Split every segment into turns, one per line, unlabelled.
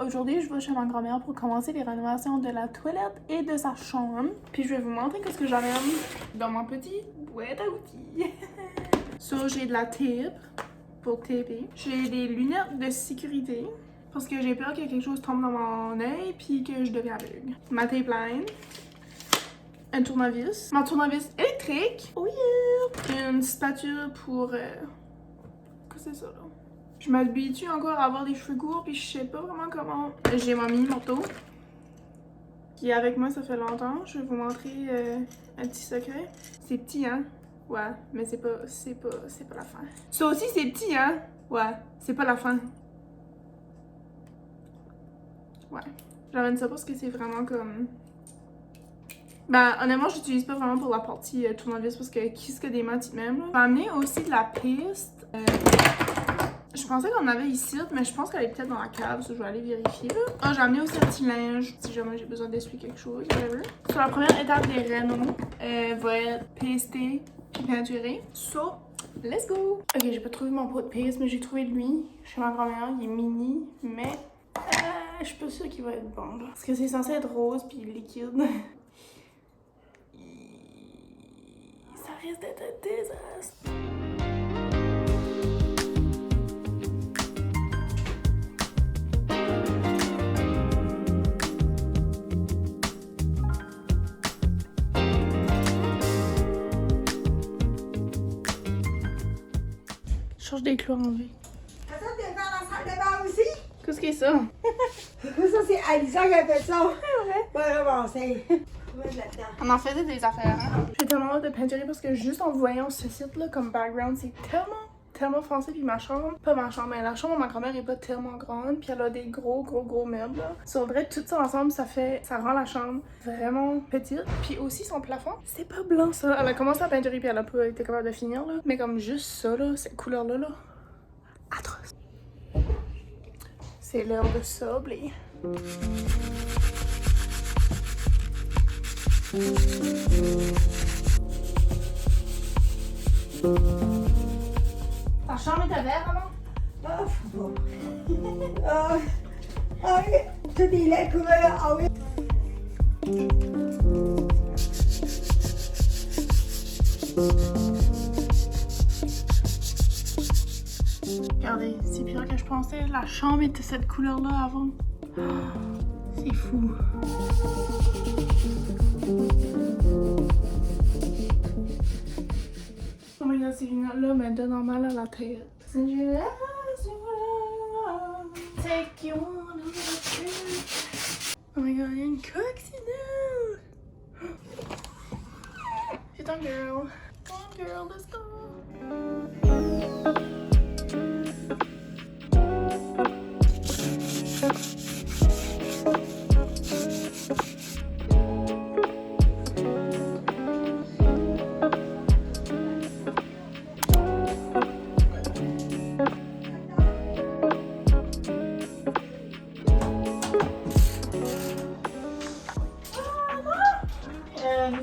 Aujourd'hui, je vais chez ma grand-mère pour commencer les rénovations de la toilette et de sa chambre. Puis je vais vous montrer ce que j'amène dans mon petit boîte à outils. So, j'ai de la tape pour taper. J'ai des lunettes de sécurité parce que j'ai peur que quelque chose tombe dans mon œil puis que je devienne aveugle. Ma tape line. Un tournevis. Ma tournevis électrique. Oh yeah! Une spatule pour... Qu'est-ce que c'est ça là? Je m'habitue encore à avoir des cheveux courts, puis je sais pas vraiment comment. J'ai ma mini moto qui est avec moi, ça fait longtemps. Je vais vous montrer un petit secret. C'est petit, hein? Ouais, mais c'est pas la fin. Ça aussi, c'est petit, hein? Ouais, c'est pas la fin. Ouais. J'amène ça parce que c'est vraiment comme... Ben, honnêtement, j'utilise pas vraiment pour la partie tournevis parce que qui ce que des mains de même, là. J'ai amené aussi de la piste. Je pensais qu'on avait ici, mais je pense qu'elle est peut-être dans la cave, ça je vais aller vérifier. Ah, j'ai amené aussi un petit linge, si jamais j'ai besoin d'essuyer quelque chose, whatever. Sur la première étape des rénaux, va être pester puis peinturer. So, let's go! Ok, j'ai pas trouvé mon pot de paste, mais j'ai trouvé lui chez ma grand-mère. Il est mini, mais je suis pas sûre qu'il va être bon, là. Parce que c'est censé être rose puis liquide. Ça risque d'être un désastre. Change des clous en V.
Ça, tu es dans la salle de bain aussi?
Qu'est-ce que c'est ça?
Ça, c'est Alisa qui a fait ça. Ouais. Pas avancé.
On en faisait des affaires, hein? J'ai tellement hâte de peinturer parce que juste en voyant ce site-là comme background, c'est tellement français. Puis ma chambre, pas ma chambre, mais la chambre de ma grand-mère est pas tellement grande. Puis elle a des gros meubles, là. Sur vrai, tout ça ensemble, ça rend la chambre vraiment petite. Puis aussi son plafond, c'est pas blanc, ça. Elle a commencé à peinturer puis elle a pas été capable de finir, là. Mais comme juste ça, là, cette couleur-là, là, atroce. C'est l'heure de sabler. Ta chambre est à verre, maman?
Ah, faut pas. Tout est laid comme ah oui.
Regardez, c'est pire que je pensais. La chambre était cette couleur-là avant. C'est fou. Oh my god, ces lunettes-là me donnent mal à la tête. Take you on a trip. Oh my god, il y a une coccinelle. Sit down, girl. Come on, girl, let's go.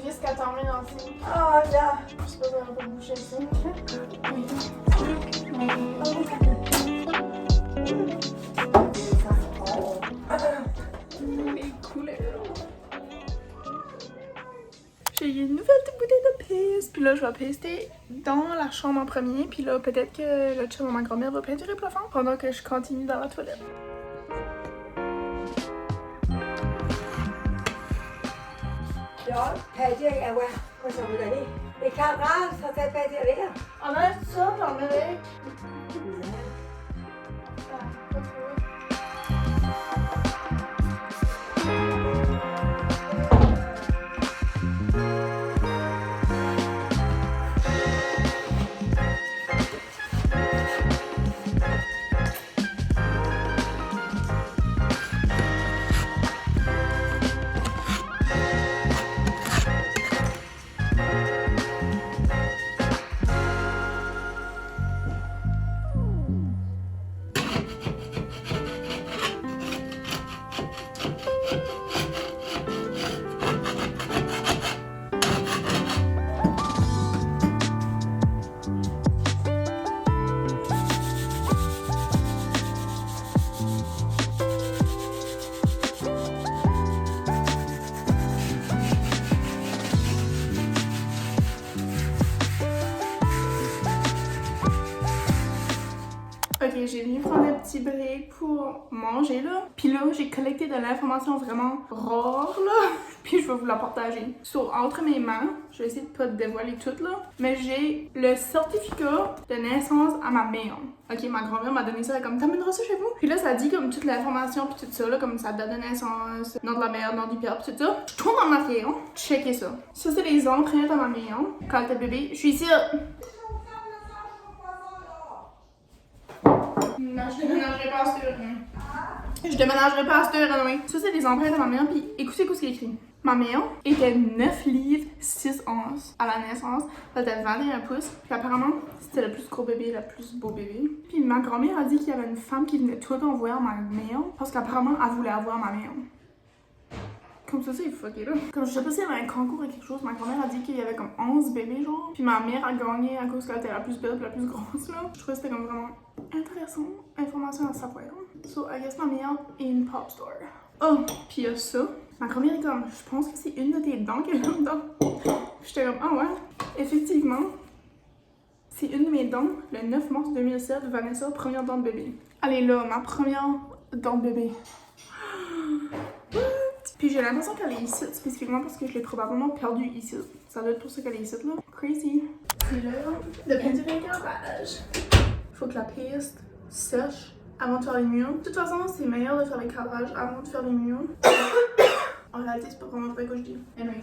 Jusqu'à t'emmener dans le sink.
Ah là.
Je sais pas si on va boucher le sink. Oui. Les couleurs. J'ai une nouvelle bouteille de paste. Puis là, je vais paster dans la chambre en premier. Puis là, peut-être que le chum de ma grand-mère va peinturer le plafond pendant que je continue dans la toilette.
Ja, peinturer, ouais. Moi, ça vous donner. Les cadrages, ça fait peinturer.
On a ça, puis on met... Ok, j'ai venu prendre un petit break pour manger là. Puis là, j'ai collecté de l'information vraiment rare là. Puis je vais vous la partager. Entre mes mains, je vais essayer de pas dévoiler tout là. Mais j'ai le certificat de naissance à ma mère. Ok, ma grand-mère m'a donné ça comme t'amèneras ça chez vous. Puis là, ça dit comme toute l'information puis tout ça là, comme sa date de naissance, nom de la mère, nom du père puis tout ça. Je tourne en affaire, checkez ça. Ça, c'est les empreintes à ma mère quand elle était bébé. Je suis ici. Non, je déménagerai pas à cette heure. Je déménagerai pas à cette heure, oui. Ça, c'est des empreintes à ma mère, puis écoutez ce qu'il y a écrit. Ma mère était 9 livres 6 onces à la naissance. Elle était 21 pouces. Puis apparemment, c'était le plus gros bébé, le plus beau bébé. Puis ma grand-mère a dit qu'il y avait une femme qui venait tout le temps voir ma mère parce qu'apparemment, elle voulait avoir ma mère. Comme ça, c'est fucké là. Comme je sais pas s'il y avait un concours ou quelque chose, ma grand-mère a dit qu'il y avait comme 11 bébés, genre. Puis ma mère a gagné à cause qu'elle était la plus belle et la plus grosse, là. Je trouvais que c'était comme vraiment intéressant. Information à savoir. So, I guess ma mère est une pop star. Oh, puis il y a ça. Ma grand-mère est comme, je pense que c'est une de tes dents qu'elle a dedans. J'étais comme, ah ouais. Effectivement, c'est une de mes dents. Le 9 mars 2007, Vanessa, première dent de bébé. Elle est là, ma première dent de bébé. Puis j'ai l'impression qu'elle est ici spécifiquement parce que je l'ai probablement perdue ici. Ça doit être pour ça qu'elle est ici là. Crazy. C'est là, le peinture et carrelage. Faut que la piste sèche avant de faire les murs. De toute façon, c'est meilleur de faire les carrelages avant de faire les murs. En réalité, c'est pas vraiment vrai que je dis. Anyway.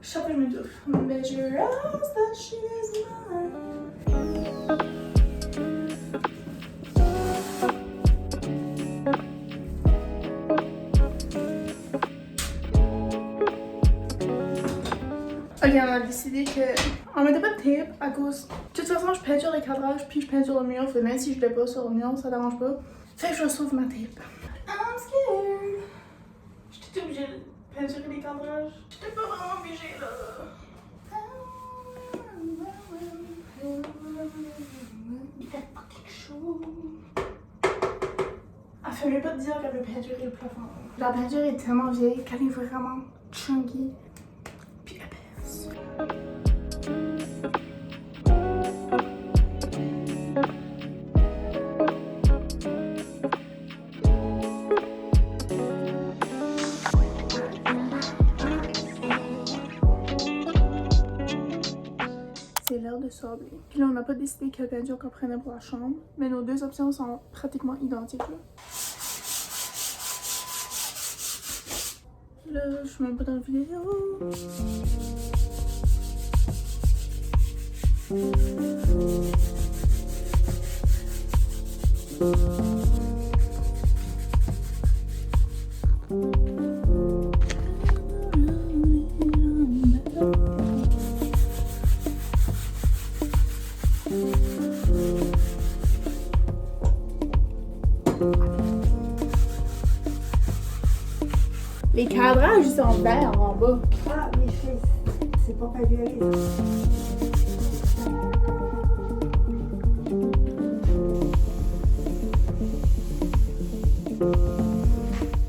Chaque fois, je me douffe. Measure us that she is mine. Ok, on a décidé qu'on mettait pas de tape à cause. De toute façon, je peinture les cadrages puis je peinture le mur. Fait même si je l'ai pas sur le mur, ça dérange pas. Fait que je sauve ma tape. I'm scared. J'étais obligée de peinturer les cadrages. J'étais pas vraiment obligée là. Il fait pas quelque chose. Elle fait même pas de dire qu'elle veut peinturer le plafond. La peinture est tellement vieille qu'elle est vraiment chunky. Puis épaisse. C'est l'heure de sabler. Puis là, on n'a pas décidé quelle peinture qu'on prenait pour la chambre, mais nos deux options sont pratiquement identiques. Là, je suis même pas dans la vidéo. Les cadrages, ils sont verts en bas.
Ah, mais c'est pas peinturé.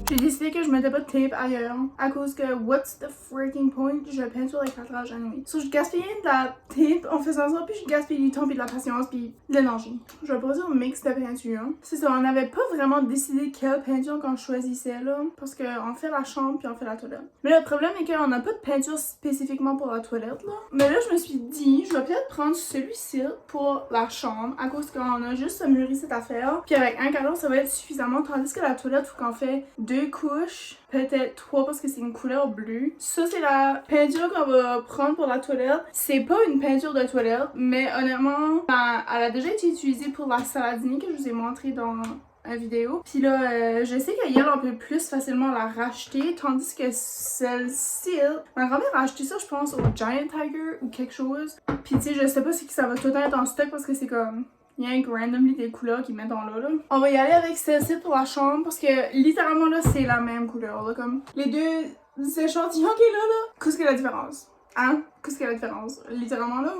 J'ai décidé que je mettais pas de tape ailleurs à cause que what's the freaking point? Je peinture les cadrages anyway. So je gaspillais de la tape en faisant ça, puis je gaspille du temps, puis de la patience, puis de l'énergie. Je vais pas dire un mix de peinture. C'est ça, on n'avait pas vraiment décidé quelle peinture qu'on choisissait là, parce qu'on fait la chambre puis on fait la toilette. Mais le problème est qu'on n'a pas de peinture spécifiquement pour la toilette là. Mais là, je me suis dit, je vais peut-être prendre celui-ci pour la chambre, à cause qu'on a juste mûri cette affaire. Puis avec un cadre, ça va être suffisamment, tandis que la toilette, faut qu'on fait 2 couches, peut-être 3 parce que c'est une couleur bleue. Ça, c'est la peinture qu'on va prendre pour la toilette. C'est pas une peinture de toilette, mais honnêtement, elle a déjà été utilisée pour la saladini que je vous ai montré dans la vidéo. Puis là, je sais qu'elle, on peut plus facilement la racheter, tandis que celle-ci, ma grand-mère a acheté ça, je pense, au Giant Tiger ou quelque chose. Puis tu sais, je sais pas si ça va tout être en stock parce que c'est comme... Il y a un randomly des couleurs qu'ils mettent en là. On va y aller avec celle-ci pour la chambre parce que littéralement là, c'est la même couleur. Là, comme les deux échantillons qui est là. Qu'est-ce que la différence? Hein? Qu'est-ce que la différence? Littéralement là.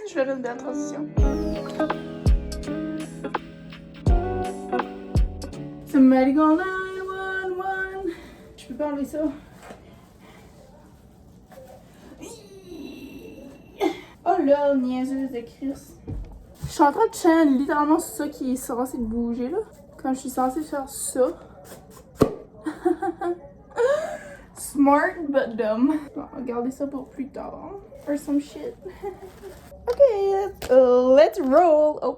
Je vais faire une belle transition. Somebody call 911. Je peux pas enlever ça. couleur niaiseuse de Chris. Je suis en train de changer littéralement ça qui est censé bouger là. Quand je suis censée faire ça. Smart but dumb. Bon, on va garder ça pour plus tard. Or some shit. Ok, let's roll. Oh.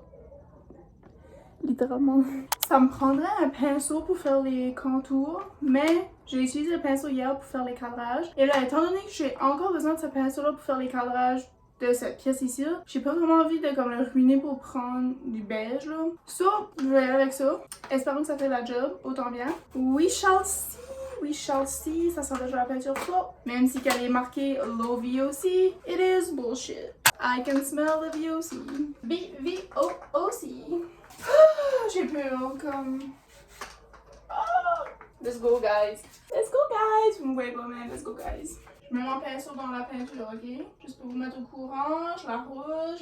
Littéralement. Ça me prendrait un pinceau pour faire les contours, mais j'ai utilisé le pinceau hier pour faire les cadrages. Et là, étant donné que j'ai encore besoin de ce pinceau-là pour faire les cadrages de cette pièce ici, j'ai pas vraiment envie de comme le ruiner pour prendre du beige là. So, je vais aller avec ça. Espérons que ça fait la job, autant bien. We shall see. We shall see. Ça sent déjà la peinture ça. Même si qu'elle est marquée low VOC, it is bullshit. I can smell the VOC. VOC. J'ai peur comme. Oh. Let's go guys. Let's go guys. Vous me voyez pas mais let's go guys. Je mets mon pinceau dans la peinture, ok? Juste pour vous mettre au courant, je l'arrose,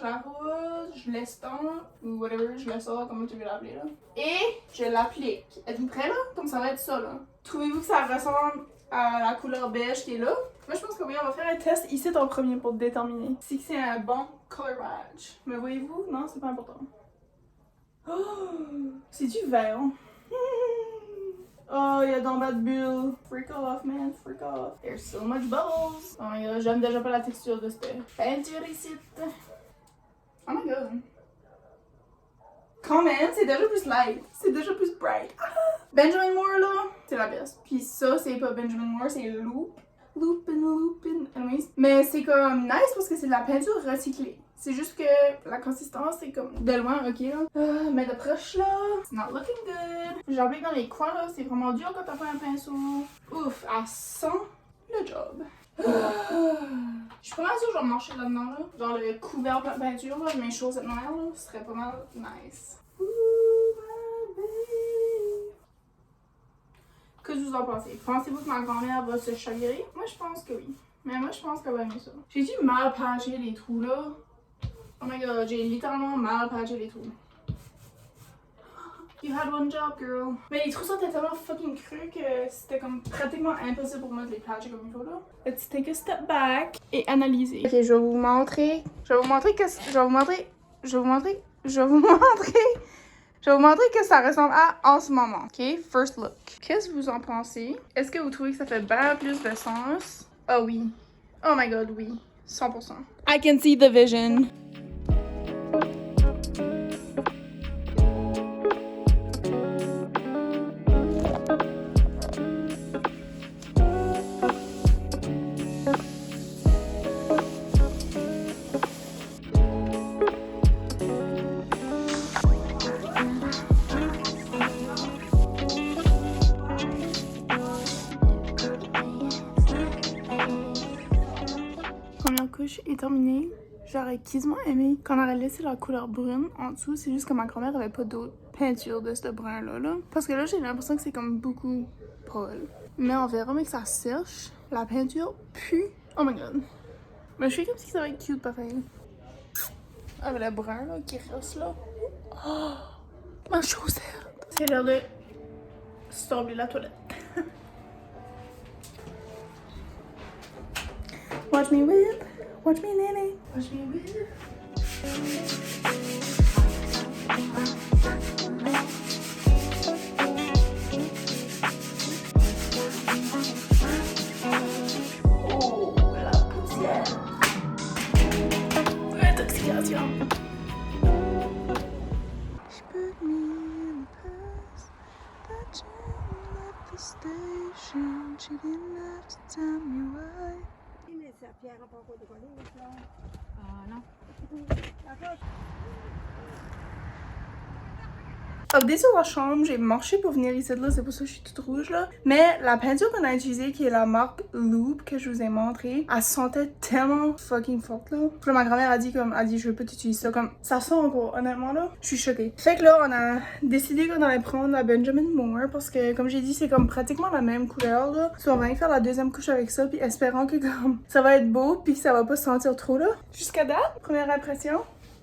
je l'estompe, ou whatever, je le sors, comment tu veux l'appeler là. Et je l'applique. Êtes-vous prêts là? Comme ça va être ça là. Trouvez-vous que ça ressemble à la couleur beige qui est là? Moi je pense que oui, on va faire un test ici en premier pour déterminer si c'est un bon color match. Me voyez-vous? Non, c'est pas important. Oh! C'est du vert. Oh, il y a dans bas de bulle. Freak off, man, freak off. There's so much bubbles. Oh my god, j'aime déjà pas la texture de cette peinture ici. Oh my god. Quand même, c'est déjà plus light. C'est déjà plus bright. Ah! Benjamin Moore, là, c'est la best. Puis ça, c'est pas Benjamin Moore, c'est Loop. Loopin'. Anyways. Mais c'est comme nice parce que c'est de la peinture recyclée. C'est juste que la consistance, c'est comme de loin, ok là. Mais de proche là, it's not looking good. J'applique dans les coins là, c'est vraiment dur quand t'as pas un pinceau. Ouf, elle sent le job. Je suis pas mal sûre que je vais marcher là-dedans là. Genre le couvert de peinture là, mes chaussettes noires là, ce serait pas mal nice. Qu'est-ce que vous en pensez? Pensez-vous que ma grand-mère va se chavirer? Moi je pense que oui. Mais moi je pense qu'elle va aimer ça. J'ai-tu mal patché les trous là? Oh my god, j'ai littéralement mal patché les trous. You had one job, girl. Mais les trous sont tellement fucking creux que c'était comme pratiquement impossible pour moi de les patcher comme il faut là. Let's take a step back et analyser. Ok, je vais vous montrer que ça ressemble à en ce moment. Ok, first look. Qu'est-ce que vous en pensez? Est-ce que vous trouvez que ça fait bien plus de sens? Oh oui. Oh my god, oui. 100%. I can see the vision. Première couche est terminée. J'aurais quasiment aimé qu'on aurait laissé la couleur brune en dessous. C'est juste que ma grand-mère avait pas d'autre peinture de ce brun-là. Là. Parce que là, j'ai l'impression que c'est comme beaucoup pâle. Mais on verra, mais que ça sèche. La peinture pue. Oh my god. Mais je fais comme si ça va être cute pareil. Avec le brun là, qui reste là. Oh, ma chaussette. C'est l'heure de sortir la toilette. Watch me whip. Watch me nanny. Watch me whip. Oh, la poussière. Intoxication. She put me in the past. That train left the station. She didn't have to tell me why.
non.
Update sur la chambre, j'ai marché pour venir ici là, c'est pour ça que je suis toute rouge là. Mais la peinture qu'on a utilisée, qui est la marque Loop que je vous ai montré, elle sentait tellement fucking forte là. Puis là, ma grand-mère a dit je veux pas t'utiliser ça, comme ça sent encore, honnêtement là. Je suis choquée. Fait que là, on a décidé qu'on allait prendre la Benjamin Moore parce que comme j'ai dit, c'est comme pratiquement la même couleur là. So, on va aller faire la deuxième couche avec ça, puis espérant que comme ça va être beau, puis que ça va pas sentir trop là. Jusqu'à date, première impression.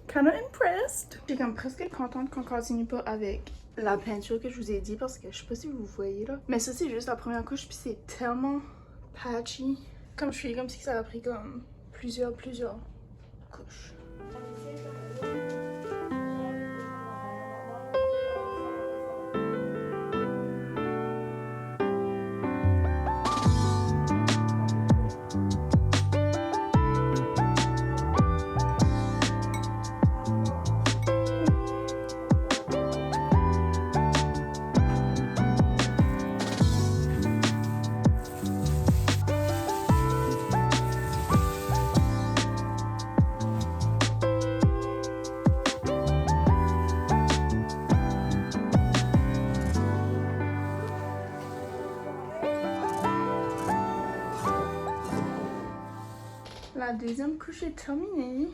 Kinda impressed. Je suis comme presque contente qu'on continue pas avec la peinture que je vous ai dit parce que je sais pas si vous voyez là. Mais ça c'est juste la première couche puis c'est tellement patchy. Comme je suis comme si ça a pris comme plusieurs couche. La deuxième couche est terminée.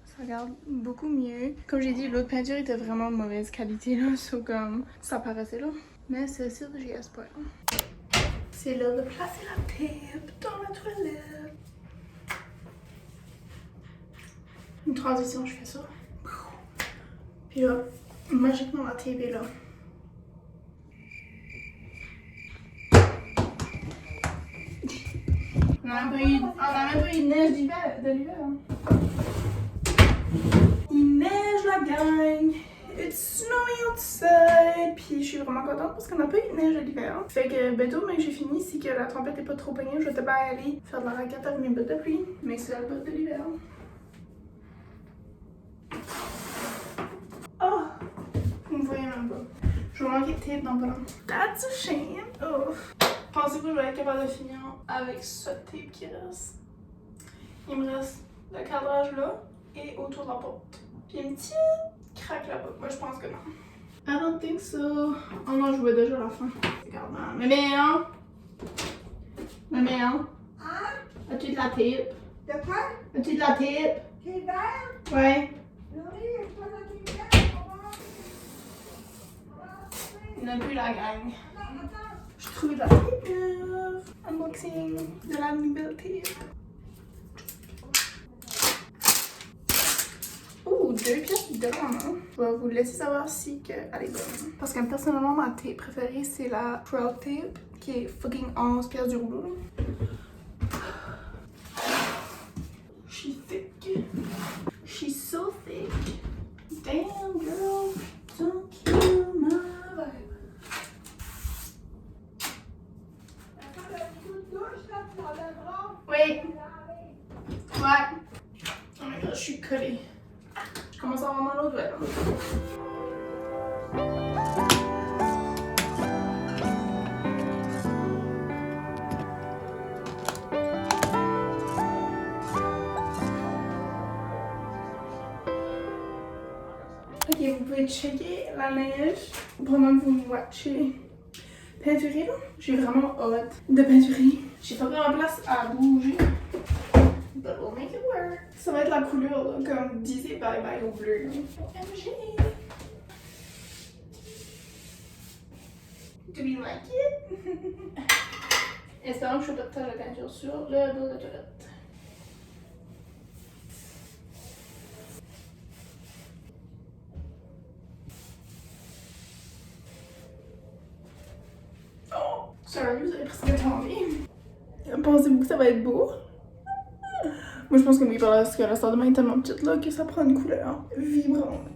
Ça regarde beaucoup mieux. Comme j'ai dit, l'autre peinture était vraiment de mauvaise qualité là, so comme ça paraissait là. Mais c'est sûr que j'ai espoir. C'est l'heure de placer la tape dans la toilette. Une transition, je fais ça. Puis là, magiquement la tape est là. On a même pas eu de neige de l'hiver. Il neige la gang. It's snowing outside. Puis je suis vraiment contente parce qu'on n'a pas eu de neige de l'hiver. Fait que bientôt, mais que j'ai fini, si que la tempête est pas trop pognée, je vais pas aller faire de la raquette avec mes bottes de pluie. Mais c'est la botte de l'hiver. Oh! Vous me voyez même pas. Je vais manquer de tape dans pas long. That's a shame. Oh. Pensez-vous que je vais être capable de finir avec ce tape qui reste? Il me reste le cadrage là et autour de la porte. Puis une petite craque là-bas. Moi, je pense que non. I don't think so. Oh non, je vois déjà la fin. Regarde, mais hein?
Hein?
As-tu de la tape?
De quoi?
As-tu de la tape?
T'es vert?
Ouais.
Oui, je pas dans tes verres.
Il n'y a plus la gang.
Attends.
Je trouve de la tape neuve. Unboxing de la nouvelle tape. Oh, 2 pièces de hein. Je vais vous laisser savoir si elle est bonne. Parce que personnellement, ma tape préférée, c'est la Proud Tape, qui est fucking 11 pièces du rouleau. She's thick. She's so thick. Damn, girl. Don't kill my vibe.
Attends, le coup de douche, là, tu l'enlèveras.
Oui. Ouais. Oh my god, je suis collée. Je commence à avoir mal aux doigts. Ok, vous pouvez checker la neige pendant que vous me watchez peinturer là. J'ai vraiment hâte de peinturer. J'ai pas vraiment place à bouger. But we'll make it work. Ça va être la couleur là, comme disait bye bye au bleu. OMG! Do we like it? Espérons que je ne fais pas de tache de peinture sur le dos de toilette. Oh! Sorry, vous avez presque tombé. Pensez-vous que ça va être beau? Moi, je pense que oui, parce que la salle de bain est tellement petite là que ça prend une couleur vibrante.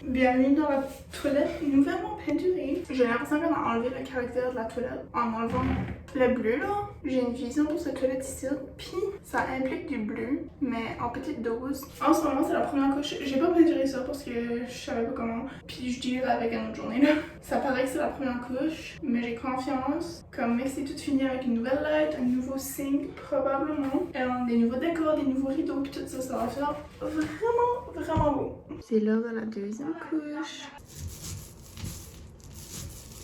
Bienvenue dans la toilette nouvellement peinturée. J'ai l'impression qu'on a enlevé le caractère de la toilette en enlevant le bleu là. J'ai une vision pour cette toilette ici, puis ça implique du bleu, mais en petite dose. En ce moment, c'est la première couche. J'ai pas peinturé ça parce que je savais pas comment, puis je dirais avec une autre journée là. Ça paraît que c'est la première couche, mais j'ai confiance. Comme mec, c'est tout fini avec une nouvelle light, un nouveau sink probablement, des nouveaux décors, des nouveaux rideaux, puis tout ça, ça va faire vraiment beau. C'est l'heure de la deuxième couche.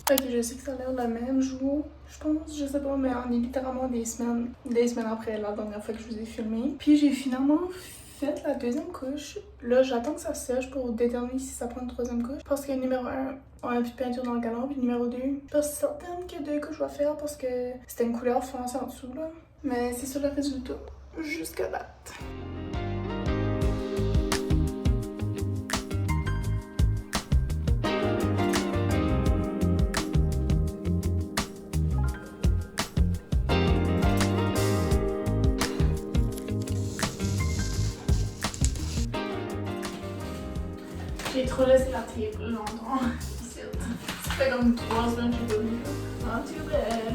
Ok, je sais que ça a l'air le même jour, je pense, je sais pas, mais on est littéralement des semaines après la dernière fois que je vous ai filmé. Puis j'ai finalement fait la deuxième couche. Là, j'attends que ça sèche pour déterminer si ça prend une troisième couche. Parce que numéro 1, on a plus de peinture dans le galon. Puis numéro 2, je suis certaine que 2 couches je vais faire parce que c'était une couleur foncée en dessous là. Mais c'est ça le résultat jusqu'à date. J'ai trop laissé la tape longtemps ici. Ça fait comme 3 semaines que j'ai pas vu. Not too bad.